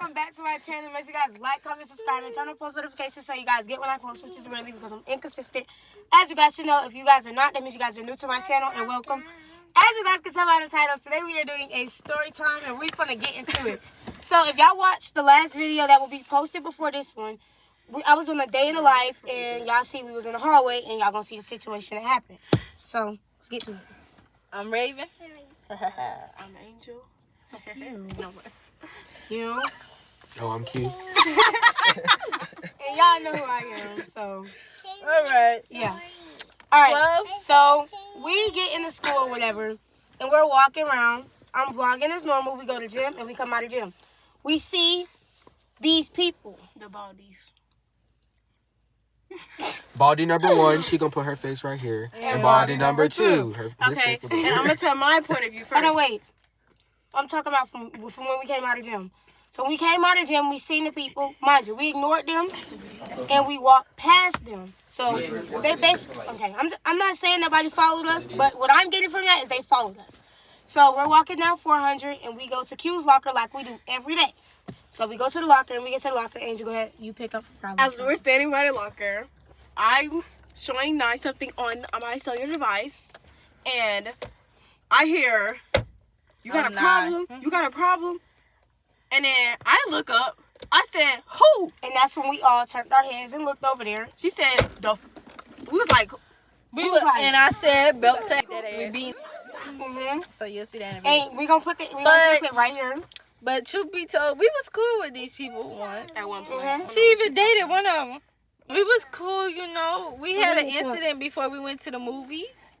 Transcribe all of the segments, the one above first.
welcome back to my channel. Make sure you guys like, comment, subscribe, and turn on post notifications so you guys get when I post, which is rarely because I'm inconsistent. As you guys should know, if you guys are not, that means you guys are new to my channel, and welcome. As you guys can tell by the title, today we are doing a story time, and we're gonna get into it. So if y'all watched the last video that will be posted before this one, I was on a day in the life, and y'all see we was in the hallway, and y'all gonna see the situation that happened. So let's get to it. I'm Raven. I'm Angel. Q. Oh, I'm cute. And y'all know who I am, so. All right. Yeah. All right. Well, So we get into school or whatever, and we're walking around. I'm vlogging as normal. We go to gym, and we come out of gym. We see these people. The baldies. Baldy number 1, she gonna put her face right here. And Baldy number 2. Okay, and I'm gonna tell my point of view first. Oh, no, wait. I'm talking about from when we came out of gym. So when we came out of gym, we seen the people. Mind you, we ignored them, and we walked past them. So they basically, okay, I'm not saying nobody followed us, but what I'm getting from that is they followed us. So we're walking down 400, and we go to Q's locker like we do every day. So we go to the locker, and we get to the locker. Angel, go ahead. You pick up. As we're standing by the locker, I'm showing Nye something on my cellular device, and I hear, "You got a problem? You got a problem?" And then I look up. I said, "Who?" And that's when we all turned our heads and looked over there. She said, We was like, and I said belt tech. We beat. Mm-hmm. So you'll see that in a video. And we gonna put the clip right here. But truth be told, we was cool with these people once. at one point. Mm-hmm. She even dated one of them. We was cool, you know. We had an incident before we went to the movies.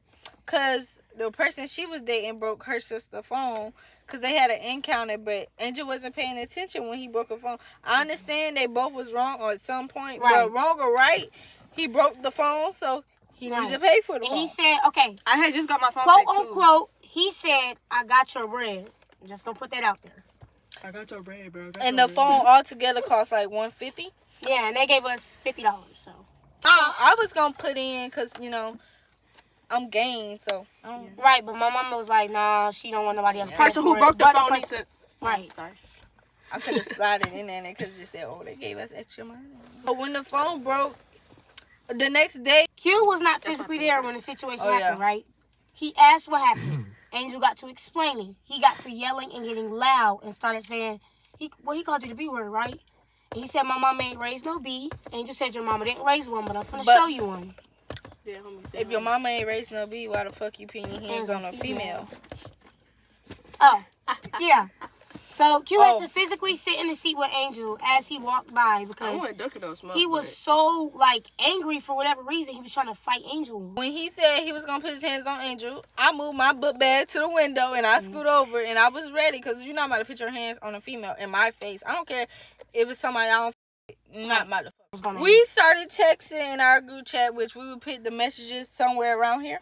Because the person she was dating broke her sister's phone. Because they had an encounter, but Angel wasn't paying attention when he broke her phone. I understand they both was wrong at some point. Right. But wrong or right, he broke the phone, so he needed to pay for the And phone. he said, okay, I had just got my phone quote fixed, too. unquote, he said, I got your bread. I'm just gonna put that out there. I got your bread, bro. And the phone altogether cost like $150. Yeah, and they gave us $50, so. I was going to put in because, you know, I'm game, so. I don't. Right, but my mama was like, nah, she don't want nobody else. The person who broke the phone needs to... Right. Sorry. I could have slided in there and they could have just said, oh, they gave us extra money. But when the phone broke, the next day. Q was not physically there when the situation Oh, happened, yeah. right? He asked what happened. Angel got to explaining. He got to yelling and getting loud and started saying, he called you the B word, right? And he said, my mama ain't raised no B. Angel said your mama didn't raise one, but I'm finna show you one. Yeah, homie. If your mama ain't raised no B, why the fuck you putting your hands on a female? Oh, yeah. So Q had to physically sit in the seat with Angel as he walked by I because want Dunkin' Donuts smoke. he was so like angry for whatever reason. He was trying to fight Angel. When he said he was going to put his hands on Angel, I moved my book bag to the window and I scooted over and I was ready because you're not about to put your hands on a female in my face. I don't care if it's somebody I don't not my We started texting in our group chat, which we would put the messages somewhere around here,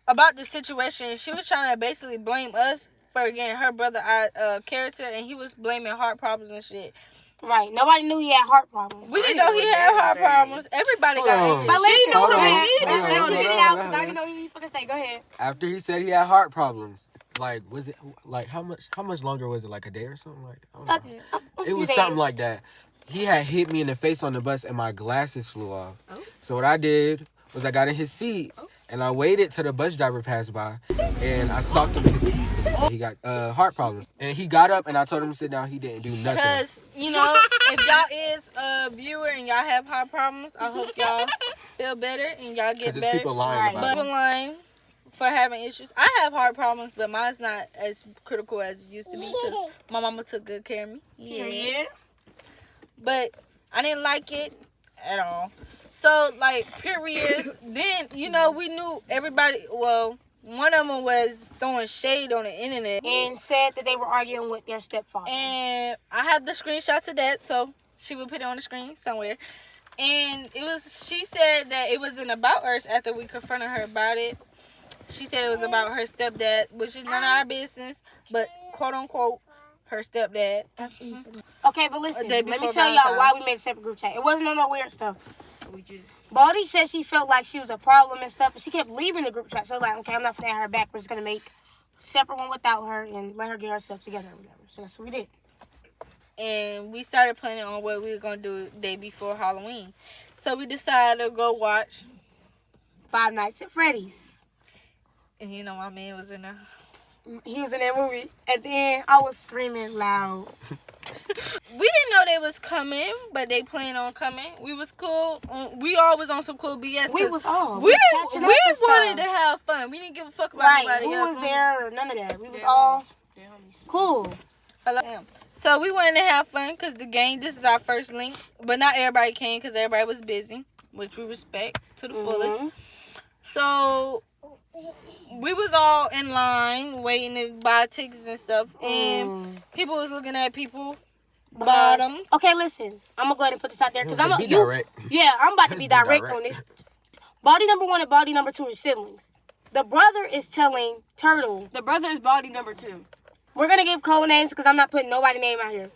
about the situation. She was trying to basically blame us for getting her brother character, and he was blaming heart problems and shit. Right. Nobody knew he had heart problems. We didn't know he had heart problems. Everybody got angry. But listen, Hold on. he didn't Hold on, know hold it on, out hold because on. I already know what he was going to say. Go ahead. After he said he had heart problems, like, was it, like, how much longer was it? Like a day or something? Like, I don't know. It was something like that. He had hit me in the face on the bus and my glasses flew off. So what I did was I got in his seat and I waited till the bus driver passed by and I socked him in the teeth. So he got heart problems. And he got up and I told him to sit down. He didn't do nothing. Because, you know, if y'all is a viewer and y'all have heart problems, I hope y'all feel better and y'all get better. People lying about But it. lying for having issues. I have heart problems, but mine's not as critical as it used to be because my mama took good care of me. Yeah. But I didn't like it at all. So, like, periods, then, you know, we knew everybody, well, one of them was throwing shade on the internet. And said that they were arguing with their stepfather. And I have the screenshots of that, so she would put it on the screen somewhere. And she said that it wasn't about us after we confronted her about it. She said it was about her stepdad, which is none of our business, but quote unquote, her stepdad. Okay, but listen, let me tell y'all why we made a separate group chat. It wasn't on no weird stuff. We just... Baldy said she felt like she was a problem and stuff, and she kept leaving the group chat. So like, okay, I'm not gonna add her back. We're just gonna make a separate one without her and let her get herself together or whatever. So that's what we did. and we started planning on what we were going to do the day before Halloween. So we decided to go watch Five Nights at Freddy's. And you know my man was in there. He was in that movie. And then I was screaming loud. We didn't know they was coming, but they planned on coming. We was cool. We all was on some cool BS. We was all. We catching up and wanted to stuff. have fun. We didn't give a fuck about Right. nobody Who else. was there or none of that. We was all cool. Hello. So we wanted to have fun because the game, this is our first link. But not everybody came because everybody was busy, which we respect to the fullest. So we was all in line waiting to buy tickets and stuff. And people was looking at people bottoms. Okay, listen. I'm going to go ahead and put this out there. Because I'm direct. Yeah, I'm about to be direct direct. on this. Body number 1 and body number 2 are siblings. The brother is telling Turtle. The brother is body number 2. We're going to give code names because I'm not putting nobody's name out here.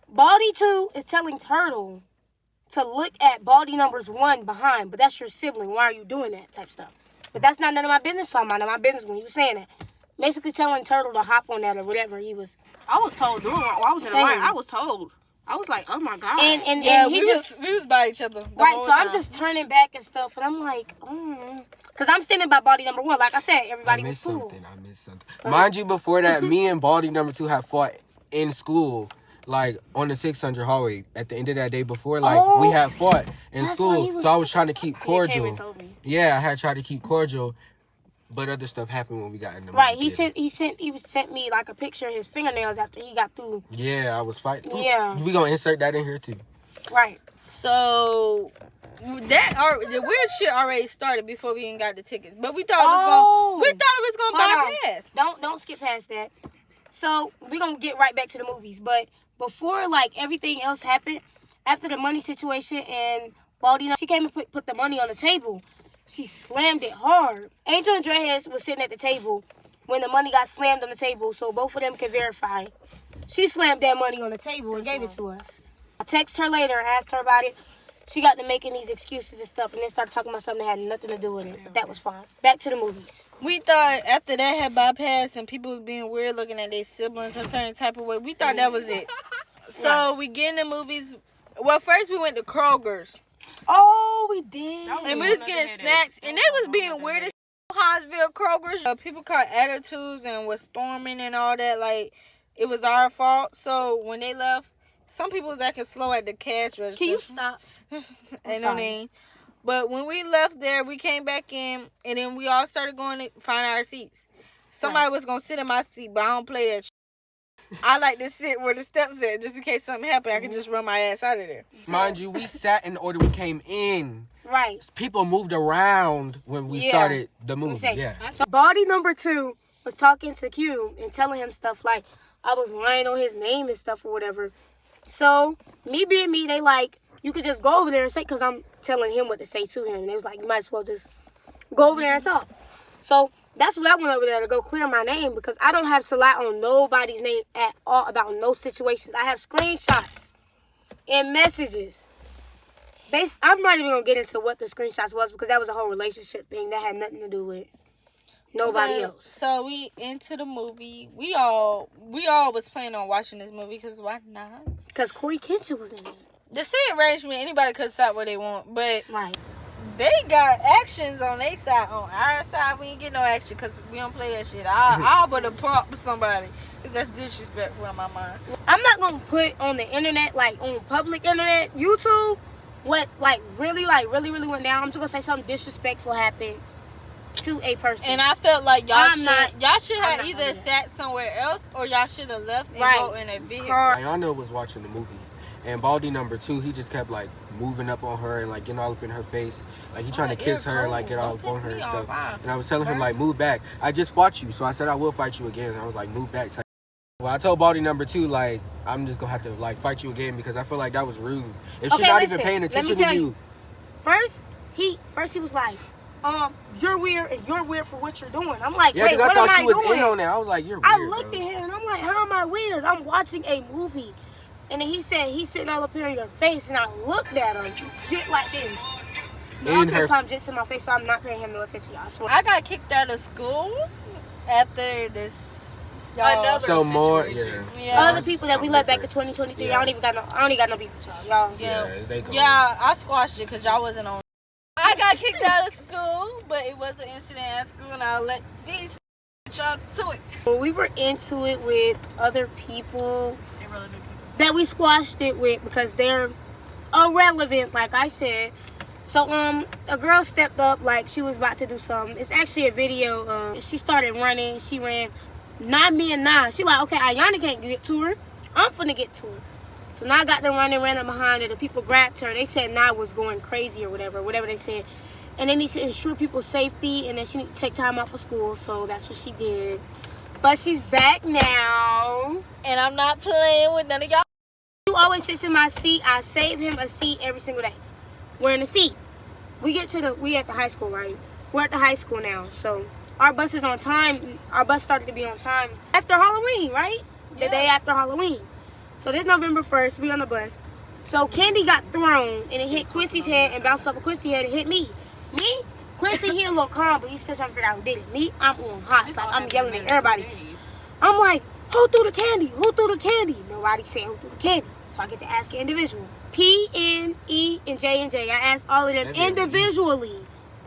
Body 2 is telling Turtle to look at body numbers 1 behind. But that's your sibling. Why are you doing that type stuff? But that's not none of my business. So I'm none of my business when he was saying that. Basically telling Turtle to hop on that or whatever he was. I was told during while I was in the line. I was told. I was like, oh my God. And Yeah, he we was by each other. Right, so I'm just turning back and stuff, and I'm like, because I'm standing by body number 1. Like I said, everybody was cool. I missed something. Mind you, before that, me and body number 2 had fought in school, like on the 600 hallway. At the end of that day before, like we had fought in school, so I was trying to keep cordial. He came and told me. Yeah, I had tried to keep cordial, but other stuff happened when we got in the Right, movie theater. he sent me like a picture of his fingernails after he got through. Yeah, I was fighting. Yeah. We gonna insert that in here too. Right. So the weird shit already started before we even got the tickets. But we thought it was gonna bypass. Don't skip past that. So we're gonna get right back to the movies. But before like everything else happened, after the money situation and Baldy, she came and put the money on the table. She slammed it hard. Angel and Dreheads was sitting at the table when the money got slammed on the table, so both of them can verify. She slammed that money on the table and gave it to us. I texted her later and asked her about it. She got to making these excuses and stuff, and then started talking about something that had nothing to do with it. But that was fine. Back to the movies. We thought after that had bypassed and people was being weird looking at their siblings a certain type of way, we thought that was it. So we get in the movies. Well, first we went to Kroger's. Oh, we did. And we was getting snacks, and they was being weird as Huntsville Kroger's. People caught attitudes and was storming and all that. Like, it was our fault. So when they left, some people was acting slow at the cash register. Can you stop? Ain't no name. But when we left there, we came back in, and then we all started going to find our seats. Somebody was going to sit in my seat, but I don't play that shit. I like to sit where the steps at, just in case something happened. I can just run my ass out of there. Mind you, we sat in the order we came in. Right. People moved around when we started the movie. Yeah. So body number 2 was talking to Q and telling him stuff like I was lying on his name and stuff or whatever. So me being me, they like, you could just go over there and say, because I'm telling him what to say to him. And they was like, you might as well just go over there and talk. So that's what I went over there to go clear my name, because I don't have to lie on nobody's name at all about no situations. I have screenshots and messages. I'm not even going to get into what the screenshots was, because that was a whole relationship thing that had nothing to do with nobody else. So we into the movie. We all was planning on watching this movie, because why not? Because Corey Kitchen was in it. The seat arrangement, anybody could stop where they want, but Right. they got actions on their side. On our side, we ain't get no action because we don't play that shit. I'll put a prompt for somebody, because that's disrespectful in my mind. I'm not going to put on the internet, like on public internet, YouTube, what really went down. I'm just going to say something disrespectful happened to a person. And I felt like y'all should I'm have not either gonna do that. sat somewhere else, or y'all should have left and Right. go in a vehicle. Ayana was watching the movie, and Baldy number 2, he just kept like moving up on her and like getting all up in her face, like he trying to kiss her and like get all up on her and stuff. And I was telling him like, move back. I just fought you, so I said I will fight you again. And I was like, move back. Well, I told Baldy number 2 like, I'm just gonna have to like fight you again, because I feel like that was rude. If she's not even paying attention to you. First he was like, you're weird and you're weird for what you're doing. I'm like, Yeah, wait, because what I am thought I she was doing? in on that. I was like, you're weird. I looked at him and I'm like, how am I weird? I'm watching a movie. And then he said, he's sitting all up here in your face. And I looked at him just like this. I'm just in my face, so I'm not paying him no attention, y'all. I swear. I got kicked out of school after this Another So more, situation. yeah. Other people that we left back in 2023, Yeah. I don't even got no beef with y'all. Yeah, I squashed it because y'all wasn't on. I got kicked out of school, but it was an incident at school, and I'll let these y'all to it. Well, we were into it with other people that we squashed it with because they're irrelevant, like I said. So a girl stepped up like she was about to do something. It's actually a video. She started running. She ran. Not me and Nah. She like, okay, Ayana can't get to her. I'm finna get to her. So Nah got them running, ran up behind her. The people grabbed her. They said Nah was going crazy or whatever they said. And they need to ensure people's safety, and then she need to take time off of school. So that's what she did. But she's back now. And I'm not playing with none of y'all. He always sits in my seat. I save him a seat every single day. We're in the seat. We at the high school, right? We're at the high school now. So our bus is on time. Our bus started to be on time after Halloween, right? The day after Halloween. So this November 1st, we on the bus. So candy got thrown and it hit Quincy's head and bounced off of Quincy's head and hit me. Quincy, he a little calm, but he's still trying to figure out who did it. Me, I'm on hot. So I'm yelling at everybody. I'm like, who threw the candy? Who threw the candy? Nobody said who threw the candy. So I get to ask an individual. P, N, E, and J. I asked all of them individually.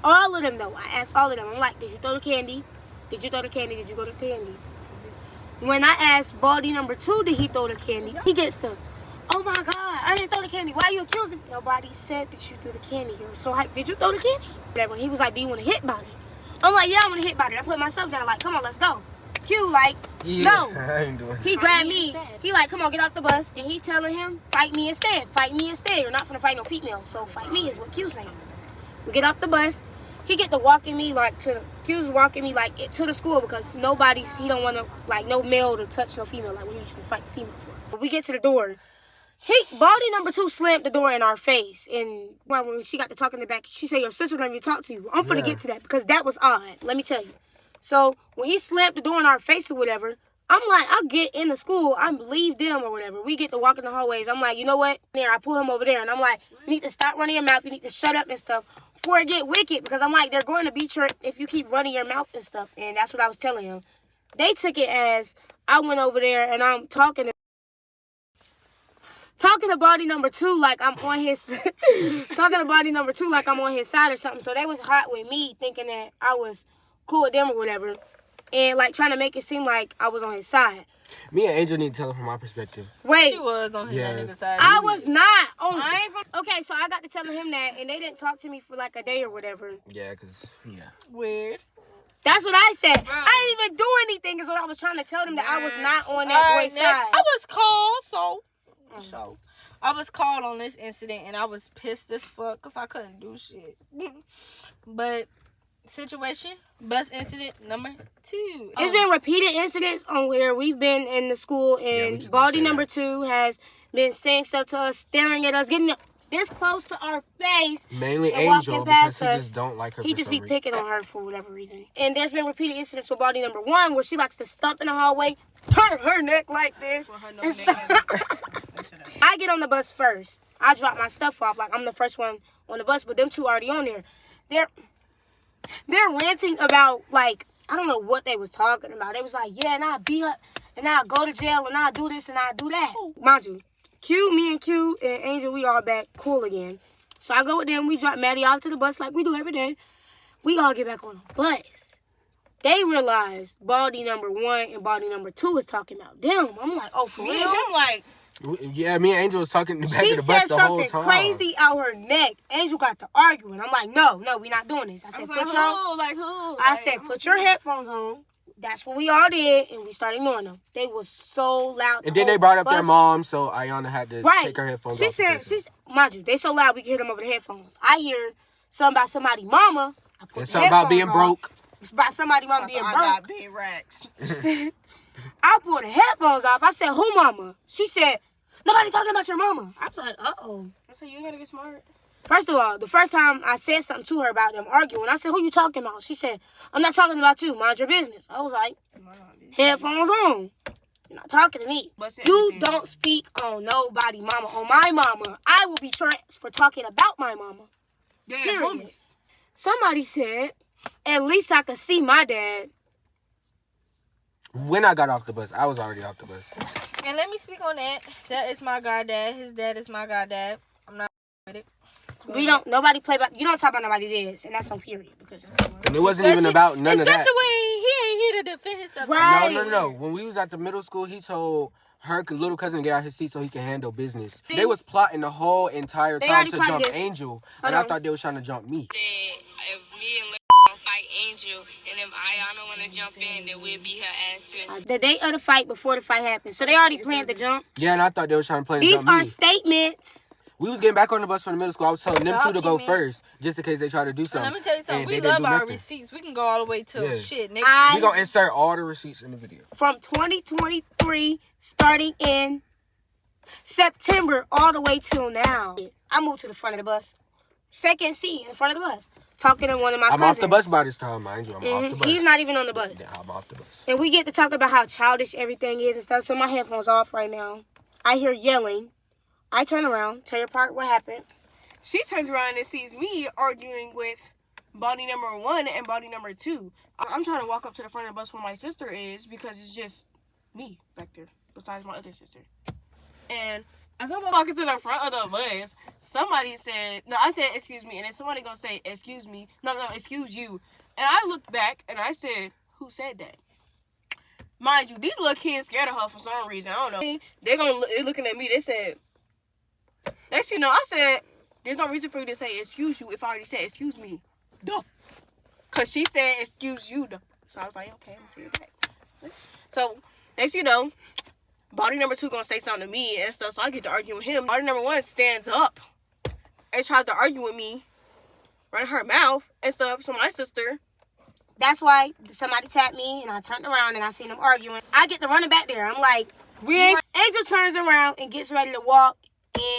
All of them, though. I asked all of them. I'm like, did you throw the candy? Did you throw the candy? Did you go to the candy? When I asked Baldy number 2, did he throw the candy? He gets to, oh my God, I didn't throw the candy. Why are you accusing me? Nobody said that you threw the candy. You're so hyped. Did you throw the candy? Whatever. He was like, do you want to hit about it? I'm like, yeah, I want to hit about it. I put myself down like, come on, let's go. Q, like, no. I ain't doing He grabbed me. He like, come on, get off the bus. And he telling him, fight me instead. Fight me instead. You're not finna fight no female. So fight me is what Q's saying. We get off the bus. He get to walking me like Q's walking me like to the school because he don't want to, like, no male to touch no female. Like, what are you trying to fight female for? But we get to the door. Baldy number 2 slammed the door in our face. And when she got to talk in the back, she said, your sister don't even talk to you. I'm finna get to that because that was odd. Let me tell you. So when he slammed the door in our face or whatever, I'm like, I'll get in the school. I leave them or whatever. We get to walk in the hallways. I'm like, you know what? There, I pull him over there. And I'm like, you need to stop running your mouth. You need to shut up and stuff before it get wicked. Because I'm like, they're going to beat you if you keep running your mouth and stuff. And that's what I was telling him. They took it as I went over there and I'm talking to Baldy number 2 like I'm on his talking to Baldy number 2 like I'm on his side or something. So they was hot with me thinking that I was cool with them or whatever. And like trying to make it seem like I was on his side. Me and Angel need to tell him from my perspective. Wait. She was on his nigga's side. I was not. Okay, so I got to telling him that and they didn't talk to me for like a day or whatever. Yeah, because, Weird. That's what I said. Bro. I didn't even do anything is what I was trying to tell them that I was not on that boy's side. I was called, so I was called on this incident and I was pissed as fuck because I couldn't do shit. But situation, bus incident number 2. There's been repeated incidents on where we've been in the school and Baldy number 2 has been saying stuff to us, staring at us, getting this close to our face. Mainly and Angel because he us. just don't like her. He just be picking on her for whatever reason. And there's been repeated incidents with Baldy number 1 where she likes to stomp in the hallway, turn her neck like this. I get on the bus first. I drop my stuff off like I'm the first one on the bus, but them 2 already on there. They're ranting about, like, I don't know what they was talking about. They was like, yeah, and I'll beat her, and I'll go to jail, and I'll do this, and I'll do that. Mind you, me and Q and Angel, we all back cool again. So I go with them. We drop Maddie off to the bus like we do every day. We all get back on the bus. They realize Baldy number 1 and Baldy number 2 is talking about them. I'm like, oh, for real? I'm like, yeah, me and Angel was talking in the back she of the bus said the whole time. something crazy out her neck. Angel got to arguing. I'm like, no, we're not doing this. I said, put your headphones on. That's what we all did, and we started ignoring them. They was so loud. And then they brought up their mom, so Ayana had to take her headphones off. Mind you, they so loud we can hear them over the headphones. I hear something about somebody mama. And something about being broke. It's about somebody mama being broke. I got big racks. I pulled the headphones off. I said, who mama? She said, nobody talking about your mama. I was like, uh-oh. I said, you gotta get smart. First of all, the first time I said something to her about them arguing, I said, who you talking about? She said, I'm not talking about you. Mind your business. I was like, headphones on. You're not talking to me. You don't speak on nobody mama. On my mama, I will be trans for talking about my mama. Period. Somebody said, at least I could see my dad. When I got off the bus, I was already off the bus. And let me speak on that. That is my goddad. His dad is my goddad. I'm not with it. Nobody play about, you don't talk about nobody this, and that's on period, because. And it wasn't even about none of that. Especially when he ain't here to defend himself. Right. No. When we was at the middle school, he told her little cousin to get out his seat so he can handle business. They was plotting the whole entire time to jump Angel, and I thought they was trying to jump me. If me and don't fight Angel, and if Ayana want to jump in, then we'll beat her ass too. The day of the fight, before the fight happened, so they already planned the jump. Yeah, and I thought they was trying to plan to jump me. These are statements. We was getting back on the bus from the middle school. I was telling them two to go first, just in case they try to do something. Let me tell you something. And We love our receipts. We can go all the way to shit. Next we gonna insert all the receipts in the video. From 2023, starting in September, all the way till now. I moved to the front of the bus. Second seat in the front of the bus. Talking to one of my cousins. I'm off the bus by this time, mind you. I'm off the bus. He's not even on the bus. Yeah, I'm off the bus. And we get to talk about how childish everything is and stuff. So my headphones off right now. I hear yelling. I turn around, tell your part what happened. She turns around and sees me arguing with body number 1 and body number 2. I'm trying to walk up to the front of the bus where my sister is because it's just me back there, besides my other sister. And as I'm walking to the front of the bus, somebody said, no, I said, excuse me. And then somebody gonna say, excuse me. No, excuse you. And I looked back and I said, who said that? Mind you, these little kids scared of her for some reason. I don't know. They're looking at me. They said, next you know, I said, there's no reason for you to say excuse you if I already said excuse me. Duh. Because she said excuse you. Duh. So I was like, okay, I'm going to say it back. So, next you know, body number 2 going to say something to me and stuff. So I get to argue with him. Body number 1 stands up and tries to argue with me. Running her mouth and stuff. So my sister. That's why somebody tapped me and I turned around and I seen them arguing. I get to running back there. I'm like, Angel turns around and gets ready to walk.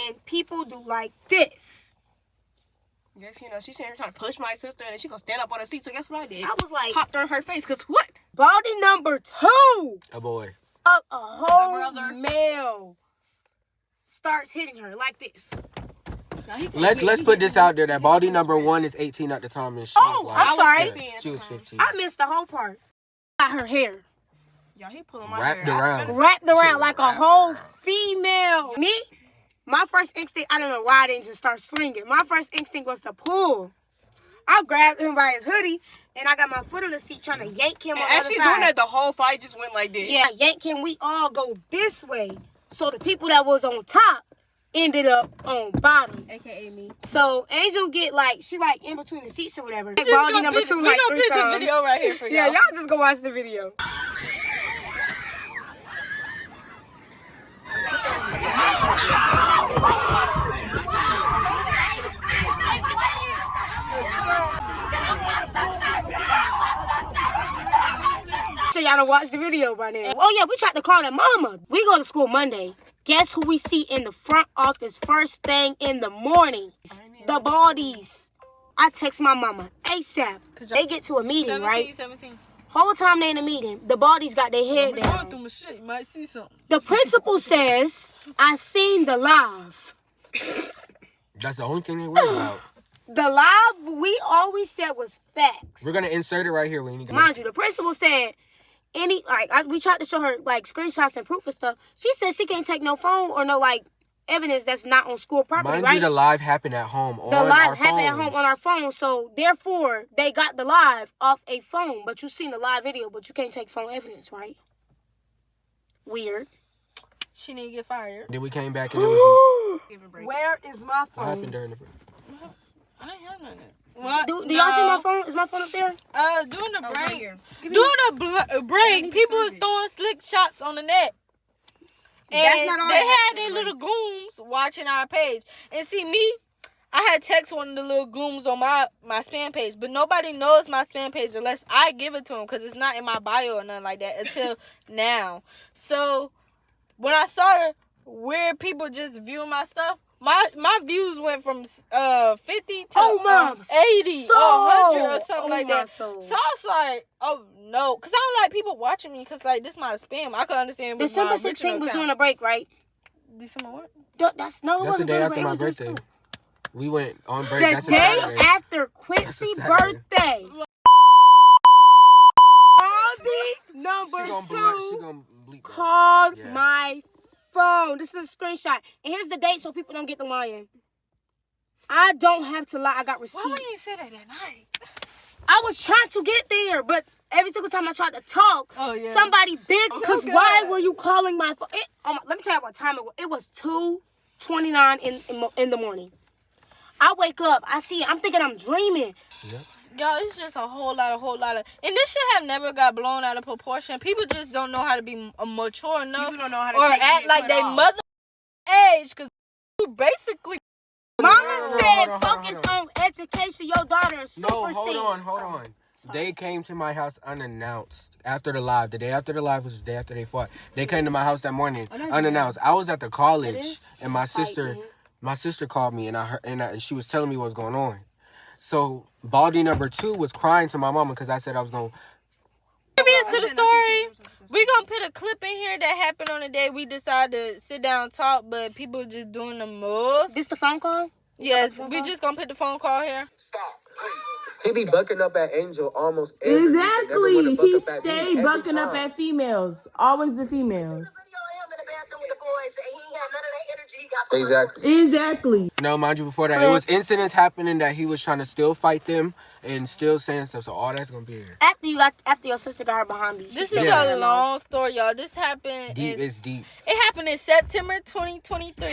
And people do like this. Yes, you know, she's sitting here trying to push my sister, and then she gonna stand up on her seat. So guess what I did? I was like, popped her in her face. Cause what? Body number 2. A boy. A whole male starts hitting her like this. Let's put this out there. That body number 1 is 18 at the time, and she was like, I'm sorry. Yeah, she was 15. I missed the whole part. Got her hair. Y'all, he pulling my Wrapped hair. around Like a whole female. Me? My first instinct, I don't know why I didn't just start swinging. My first instinct was to pull. I grabbed him by his hoodie, and I got my foot on the seat trying to yank him on the other as she side. doing that, the whole fight just went like this. Yeah, yank him. We all go this way. So the people that was on top ended up on bottom. AKA me. So Angel get she in between the seats or whatever. We Body number 2 we like gonna 3 put times. the video right here for y'all. Yeah, y'all just go watch the video. So y'all done watched the video by now. Oh yeah, we tried to call that mama. We go to school Monday. Guess who we see in the front office first thing in the morning? The Baldies. I text my mama ASAP. They get to a meeting, 17. Whole time they in a meeting, the Baldies got their head down. Through my shit, you might see something. The principal says, I seen the live. That's the only thing they worry about. The live we always said was facts. We're gonna insert it right here. Mind you, the principal said we tried to show her screenshots and proof and stuff. She said she can't take no phone or no evidence that's not on school property. Mind you, the live happened at home. The live happened at home on our phone, so therefore they got the live off a phone. But you seen the live video, but you can't take phone evidence, right? Weird. She need to get fired. Then we came back and it was. Where is my phone? What happened during the break? I ain't have nothing. What? Do y'all see my phone? Is my phone up there? During the break, people was throwing slick shots on the net. And That's not all they had their little goons watching our page. And see me, I had text one of the little goons on my spam page, but nobody knows my spam page unless I give it to them because it's not in my bio or nothing like that until now. So when I saw where people just viewing my stuff, my views went from 50 to 80 or 100 or something like that. So I was like, oh no, because I don't like people watching me because this my spam. I could understand. December 16th was during a break, right? December what? That's the day after my birthday. We went on break. The That's day after Quincy's birthday. Baldy number She 2 gonna bleep that. called Yeah. my phone. This is a screenshot. And here's the date so people don't get the lying. I don't have to lie. I got receipts. Why would you say that at night? I was trying to get there, but every single time I tried to talk, somebody big. Because why were you calling my phone? Let me tell you what time it was. It was 2:29 in the morning. I wake up. I see it. I'm thinking I'm dreaming. Yeah. Y'all, it's just a whole lot of. And this shit have never got blown out of proportion. People just don't know how to be mature enough. People don't know how to or take act being like put they off. mother age. Because you basically. Mama said hold focus on education. Your daughter is super No, hold on. They came to my house unannounced after the live. The day after the live was the day after they fought. They came to my house that morning unannounced. I was at the college and my sister called me and she was telling me what was going on. So Baldy number 2 was crying to my mama because I said I was going. Previous to the story, we gonna put a clip in here that happened on the day we decided to sit down and talk, but people just doing the most. This the phone call? Yes, we just gonna put the phone call here. Stop, please. He be bucking up at Angel almost every week. Exactly. He stayed bucking up at females. Always the females. Exactly. No, mind you, before that, it was incidents happening that he was trying to still fight them and still saying stuff. So all that's gonna be here. After your sister got her behind me. This is a long story, y'all. This happened. It's deep. It happened in September 2023.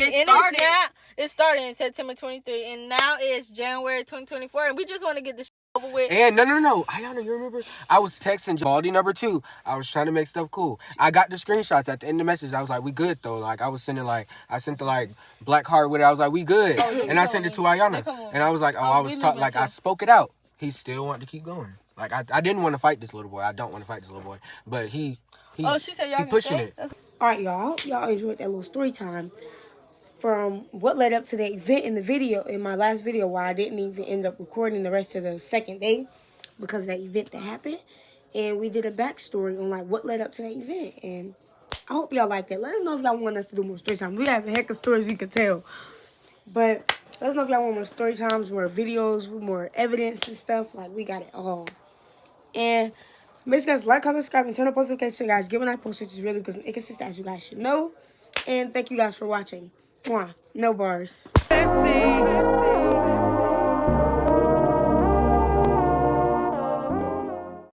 It started in September 23, and now it's January 2024, and we just want to get this over with. And no. Ayana, you remember? I was texting Baldy number 2. I was trying to make stuff cool. I got the screenshots at the end of the message. I was like, we good though. Like I was sending I sent the black heart with it. I was like, we good. And I sent it to Ayana. And I was like, I spoke it out. He still wanted to keep going. Like I didn't want to fight this little boy. I don't want to fight this little boy. But he she said y'all pushing it. All right, y'all. I hope y'all enjoyed that little story time from what led up to the event in the video, in my last video, where I didn't even end up recording the rest of the second day because of that event that happened. And we did a backstory on what led up to that event. And I hope y'all liked it. Let us know if y'all want us to do more story time. We have a heck of stories we could tell. But let us know if y'all want more story times, more videos, more evidence and stuff. We got it all. And make sure you guys like, comment, subscribe, and turn on post notifications so you guys get when I post, which is really because I'm inconsistent, as you guys should know. And thank you guys for watching. Mwah. No bars.